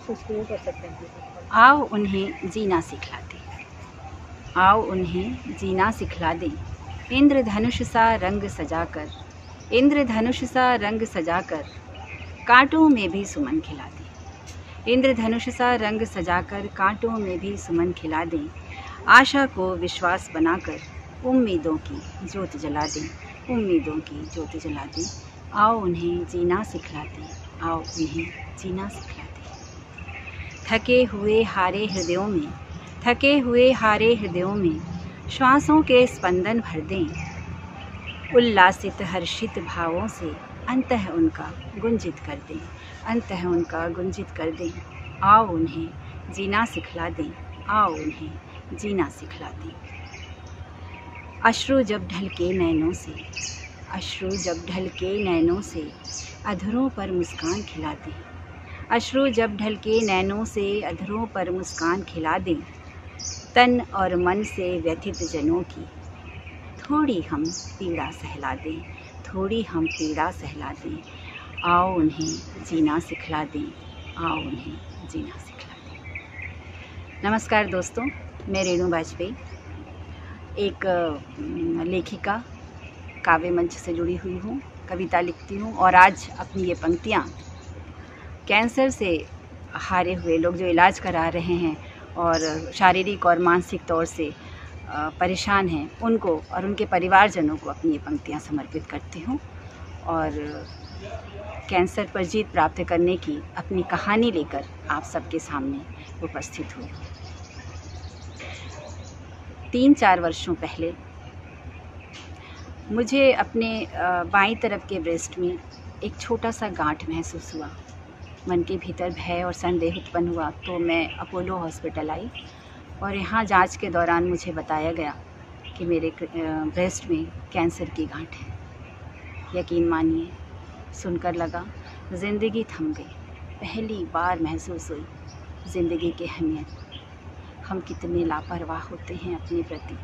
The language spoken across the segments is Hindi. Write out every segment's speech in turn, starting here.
आओ उन्हें जीना सिखला दें, आओ उन्हें जीना सिखला दें। इंद्रधनुष सा रंग सजाकर, इंद्रधनुष सा रंग सजाकर कांटों में भी सुमन खिला दें। इंद्रधनुष सा रंग सजाकर कांटों में भी सुमन खिला दें। आशा को विश्वास बनाकर उम्मीदों की ज्योत जला दें, उम्मीदों की ज्योत जला दें। आओ उन्हें जीना सिखला दें, आओ उन्हें जीना सिखला दें। थके हुए हारे हृदयों में, थके हुए हारे हृदयों में श्वासों के स्पंदन भर दें। उल्लासित हर्षित भावों से अंतः उनका गुंजित कर दें, अंतः उनका गुंजित कर दें। आओ उन्हें जीना सिखला दें, आओ उन्हें जीना सिखला दें। अश्रु जब ढलके नैनों से, अश्रु जब ढलके नैनों से अधरों पर मुस्कान खिला दें। अश्रु जब ढलके नैनों से अधरों पर मुस्कान खिला दें। तन और मन से व्यथित जनों की थोड़ी हम पीड़ा सहला दें, थोड़ी हम पीड़ा सहला दें। आओ उन्हें जीना सिखला दें, आओ उन्हें जीना सिखला दें। नमस्कार दोस्तों, मैं रेणु वाजपेयी, एक लेखिका, काव्य मंच से जुड़ी हुई हूँ, कविता लिखती हूँ और आज अपनी ये पंक्तियाँ कैंसर से हारे हुए लोग जो इलाज करा रहे हैं और शारीरिक और मानसिक तौर से परेशान हैं, उनको और उनके परिवारजनों को अपनी ये पंक्तियाँ समर्पित करती हूँ और कैंसर पर जीत प्राप्त करने की अपनी कहानी लेकर आप सबके सामने उपस्थित हूँ। 3-4 वर्षों पहले मुझे अपने बाईं तरफ के ब्रेस्ट में एक छोटा सा गांठ महसूस हुआ। मन के भीतर भय और संदेह उत्पन्न हुआ तो मैं अपोलो हॉस्पिटल आई और यहाँ जांच के दौरान मुझे बताया गया कि मेरे ब्रेस्ट में कैंसर की गांठ है। यकीन मानिए, सुनकर लगा ज़िंदगी थम गई। पहली बार महसूस हुई ज़िंदगी की अहमियत, हम कितने लापरवाह होते हैं अपने प्रति,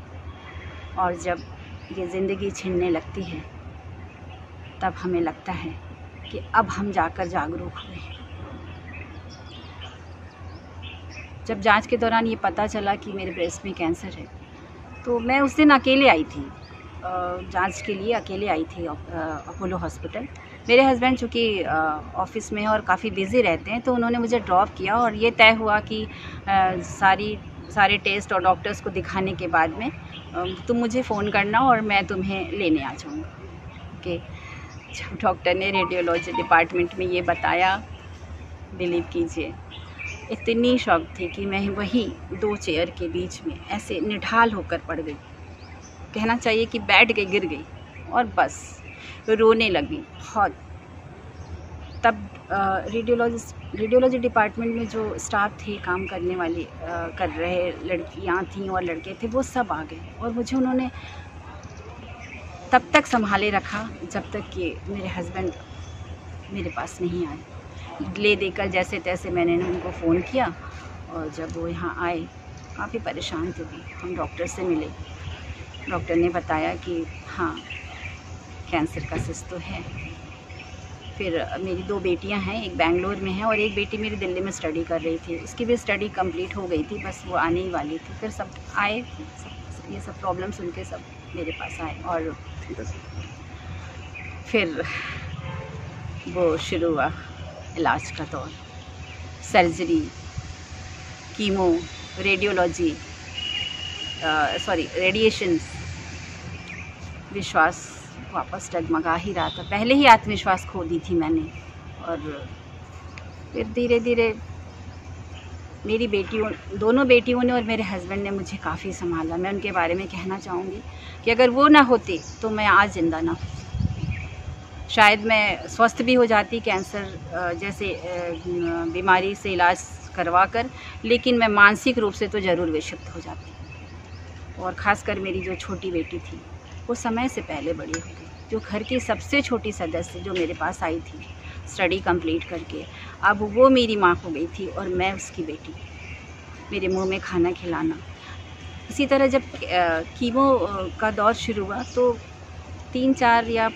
और जब ये ज़िंदगी छिनने लगती है तब हमें लगता है कि अब हम जाकर जागरूक हुए हैं। जब जांच के दौरान ये पता चला कि मेरे ब्रेस्ट में कैंसर है तो मैं उस दिन अकेले आई थी, जांच के लिए अकेले आई थी अपोलो हॉस्पिटल। मेरे हस्बैंड चूँकि ऑफिस में और काफ़ी बिज़ी रहते हैं तो उन्होंने मुझे ड्रॉप किया और ये तय हुआ कि सारे टेस्ट और डॉक्टर्स को दिखाने के बाद में तुम मुझे फ़ोन करना और मैं तुम्हें लेने आ जाऊँगा। ओके, जब डॉक्टर ने रेडियोलॉजी डिपार्टमेंट में ये बताया, बिलीव कीजिए इतनी शॉक थी कि मैं वहीं 2 चेयर के बीच में ऐसे निढाल होकर पड़ गई। कहना चाहिए कि बैठ गई, गिर गई और बस रोने लगी बहुत। तब रेडियोलॉजी डिपार्टमेंट में जो स्टाफ थे, काम करने वाले कर रहे लड़कियां थीं और लड़के थे, वो सब आ गए और मुझे उन्होंने तब तक संभाले रखा जब तक कि मेरे हस्बैंड मेरे पास नहीं आए। ले देकर जैसे तैसे मैंने उनको फ़ोन किया और जब वो यहाँ आए काफ़ी परेशान थे वो। हम डॉक्टर से मिले, डॉक्टर ने बताया कि हाँ, कैंसर का सिस्ट तो है। फिर मेरी 2 बेटियां हैं, एक बेंगलोर में है और एक बेटी मेरी दिल्ली में स्टडी कर रही थी। उसकी भी स्टडी कंप्लीट हो गई थी, बस वो आने ही वाली थी। फिर सब आए, ये सब प्रॉब्लम सुन के सब मेरे पास आए और फिर वो शुरू हुआ इलाज का दौर। Surgery, chemo, radiations. विश्वास वापस डगमगा ही रहा था, पहले ही आत्मविश्वास खो दी थी मैंने। और फिर धीरे धीरे मेरी दोनों बेटियों ने और मेरे हस्बैंड ने मुझे काफ़ी संभाला। मैं उनके बारे में कहना चाहूँगी कि अगर वो ना होते तो मैं आज ज़िंदा ना होती। शायद मैं स्वस्थ भी हो जाती कैंसर जैसे बीमारी से इलाज करवा कर, लेकिन मैं मानसिक रूप से तो ज़रूर विक्षिप्त हो जाती। और ख़ासकर मेरी जो छोटी बेटी थी वो समय से पहले बड़ी हो गई। जो घर की सबसे छोटी सदस्य जो मेरे पास आई थी स्टडी कंप्लीट करके, अब वो मेरी माँ हो गई थी और मैं उसकी बेटी। मेरे मुंह में खाना खिलाना। इसी तरह जब कीमो का दौर शुरू हुआ तो 3-4 या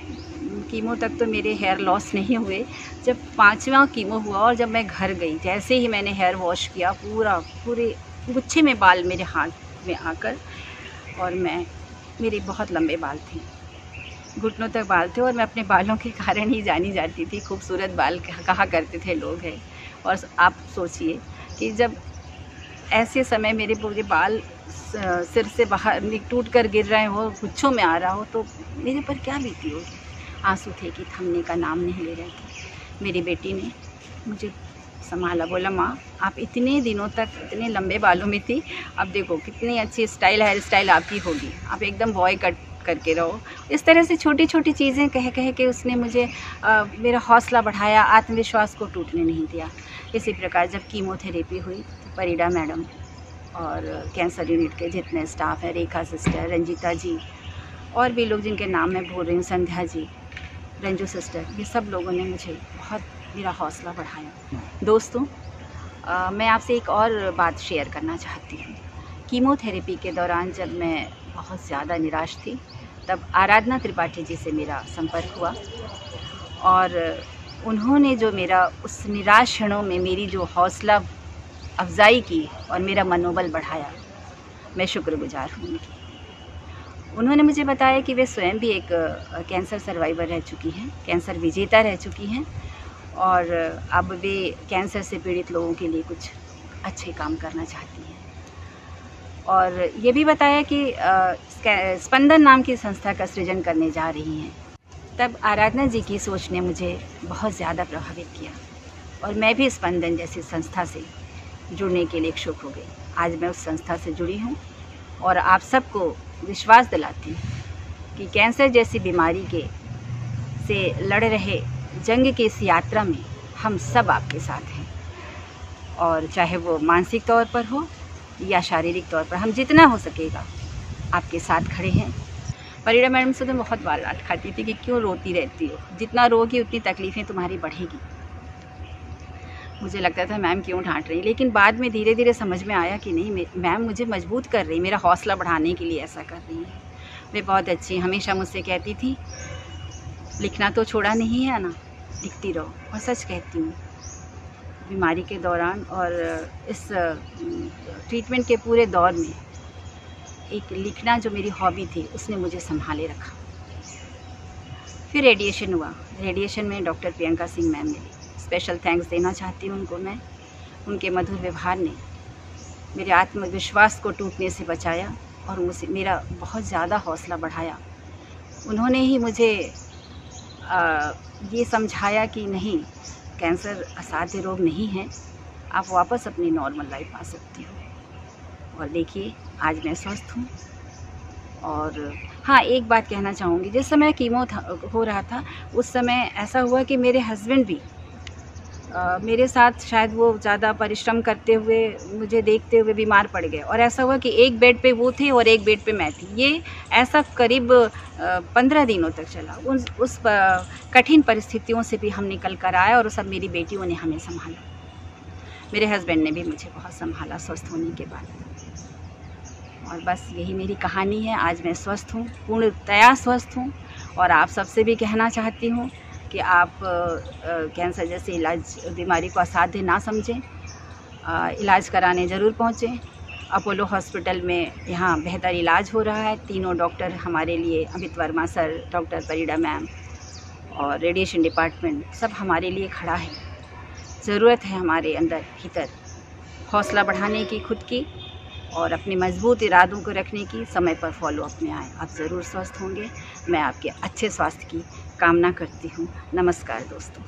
कीमो तक तो मेरे हेयर लॉस नहीं हुए। जब 5वां कीमो हुआ और जब मैं घर गई, जैसे ही मैंने हेयर वॉश किया, पूरे गुच्छे में बाल मेरे हाथ में आकर, और मेरे बहुत लंबे बाल थे, घुटनों तक बाल थे, और मैं अपने बालों के कारण ही जानी जाती थी, खूबसूरत बाल कहा करते थे लोग हैं। और आप सोचिए कि जब ऐसे समय मेरे पूरे बाल सिर से बाहर टूट कर गिर रहे हो, गुच्छों में आ रहा हो, तो मेरे पर क्या बीती होगी। आंसू थे कि थमने का नाम नहीं ले रहे थे। मेरी बेटी ने मुझे संभाला, बोला माँ आप इतने दिनों तक इतने लंबे बालों में थी, अब देखो कितनी अच्छी हेयर स्टाइल आपकी होगी, आप एकदम बॉय कट करके रहो। इस तरह से छोटी छोटी चीज़ें कह के उसने मुझे मेरा हौसला बढ़ाया, आत्मविश्वास को टूटने नहीं दिया। इसी प्रकार जब कीमोथेरेपी हुई तो परिड़ा मैडम और कैंसर यूनिट के जितने स्टाफ हैं, रेखा सिस्टर, रंजीता जी, और भी लोग जिनके नाम मैं भूल रही हूँ, संध्या जी, रंजू सिस्टर, ये सब लोगों ने मुझे बहुत मेरा हौसला बढ़ाया। दोस्तों, मैं आपसे एक और बात शेयर करना चाहती हूँ। कीमोथेरेपी के दौरान जब मैं बहुत ज़्यादा निराश थी, तब आराधना त्रिपाठी जी से मेरा संपर्क हुआ, और उन्होंने जो मेरा उस निराश क्षणों में मेरी जो हौसला अफजाई की और मेरा मनोबल बढ़ाया, मैं शुक्रगुजार हूँ उनकी। उन्होंने मुझे बताया कि वे स्वयं भी एक कैंसर सर्वाइवर रह चुकी हैं, कैंसर विजेता रह चुकी हैं, और अब वे कैंसर से पीड़ित लोगों के लिए कुछ अच्छे काम करना चाहती हैं। और ये भी बताया कि स्पंदन नाम की संस्था का सृजन करने जा रही हैं। तब आराधना जी की सोच ने मुझे बहुत ज़्यादा प्रभावित किया, और मैं भी स्पंदन जैसी संस्था से जुड़ने के लिए इच्छुक हो गई। आज मैं उस संस्था से जुड़ी हूँ, और आप सबको विश्वास दिलाती हूँ कि कैंसर जैसी बीमारी से लड़ रहे जंग की इस यात्रा में हम सब आपके साथ हैं, और चाहे वो मानसिक तौर पर हो या शारीरिक तौर पर, हम जितना हो सकेगा आपके साथ खड़े हैं। परिड़ा मैडम से तो बहुत बार डांट खाती थी कि क्यों रोती रहती हो, जितना रोगी उतनी तकलीफ़ें तुम्हारी बढ़ेगी। मुझे लगता था मैम क्यों डांट रही, लेकिन बाद में धीरे धीरे समझ में आया कि नहीं, मैम मुझे मजबूत कर रही, मेरा हौसला बढ़ाने के लिए ऐसा कर रही है। वे बहुत अच्छी, हमेशा मुझसे कहती थी लिखना तो छोड़ा नहीं है ना, लिखती रहो। और सच कहती हूँ, बीमारी के दौरान और इस ट्रीटमेंट के पूरे दौर में एक लिखना जो मेरी हॉबी थी, उसने मुझे संभाले रखा। फिर रेडिएशन हुआ। रेडिएशन में डॉक्टर प्रियंका सिंह मैम मिली, स्पेशल थैंक्स देना चाहती हूँ उनको मैं। उनके मधुर व्यवहार ने मेरे आत्मविश्वास को टूटने से बचाया और मुझे मेरा बहुत ज़्यादा हौसला बढ़ाया। उन्होंने ही मुझे ये समझाया कि नहीं, कैंसर असाध्य रोग नहीं है, आप वापस अपनी नॉर्मल लाइफ पा सकती हो। और देखिए आज मैं स्वस्थ हूँ। और हाँ, एक बात कहना चाहूँगी, जिस समय कीमो हो रहा था उस समय ऐसा हुआ कि मेरे हस्बैंड भी मेरे साथ, शायद वो ज़्यादा परिश्रम करते हुए मुझे देखते हुए बीमार पड़ गए, और ऐसा हुआ कि एक बेड पे वो थे और एक बेड पे मैं थी। ये ऐसा करीब 15 दिनों तक चला। उस कठिन परिस्थितियों से भी हम निकल कर आए, और सब मेरी बेटियों ने हमें संभाला। मेरे हस्बैंड ने भी मुझे बहुत संभाला स्वस्थ होने के बाद। और बस यही मेरी कहानी है। आज मैं स्वस्थ हूँ, पूर्णतया स्वस्थ हूँ, और आप सबसे भी कहना चाहती हूँ कि आप कैंसर जैसे बीमारी को असाध्य ना समझें, इलाज कराने ज़रूर पहुँचें। अपोलो हॉस्पिटल में यहाँ बेहतर इलाज हो रहा है। तीनों डॉक्टर हमारे लिए, Amit Verma sir, doctor Parida ma'am और रेडिएशन डिपार्टमेंट, सब हमारे लिए खड़ा है। ज़रूरत है हमारे अंदर भीतर हौसला बढ़ाने की, खुद की, और अपने मजबूत इरादों को रखने की। समय पर फॉलोअप में आए, आप ज़रूर स्वस्थ होंगे। मैं आपके अच्छे स्वास्थ्य की कामना करती हूँ। नमस्कार दोस्तों।